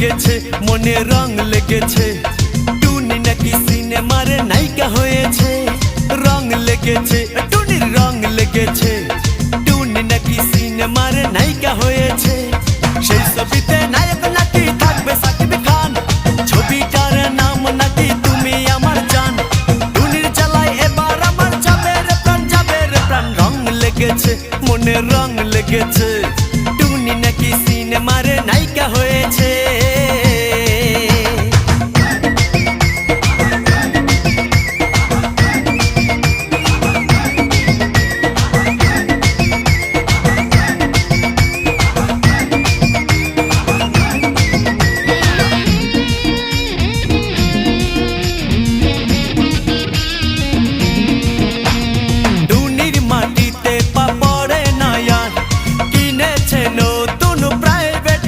লেগেছে, মনে রং লেগেছে। টুনি নাকি সিনেমার নায়িকা হয়েছে। রং লেগেছে, টুনির রং লেগেছে। টুনি নাকি সিনেমার নায়িকা হয়েছে। সেই ছবিতে নায়ক নাকি থাকবে সাকিব খান। ছবিটার নাম নাকি তুমি আমার জান। টুনির জ্বালায় এবার আমার যাবে রে প্রাণ, যাবে রে প্রাণ। রং লেগেছে, মনে রং লেগেছে। টুনি নাকি সিনেমার নায়িকা হয়েছে।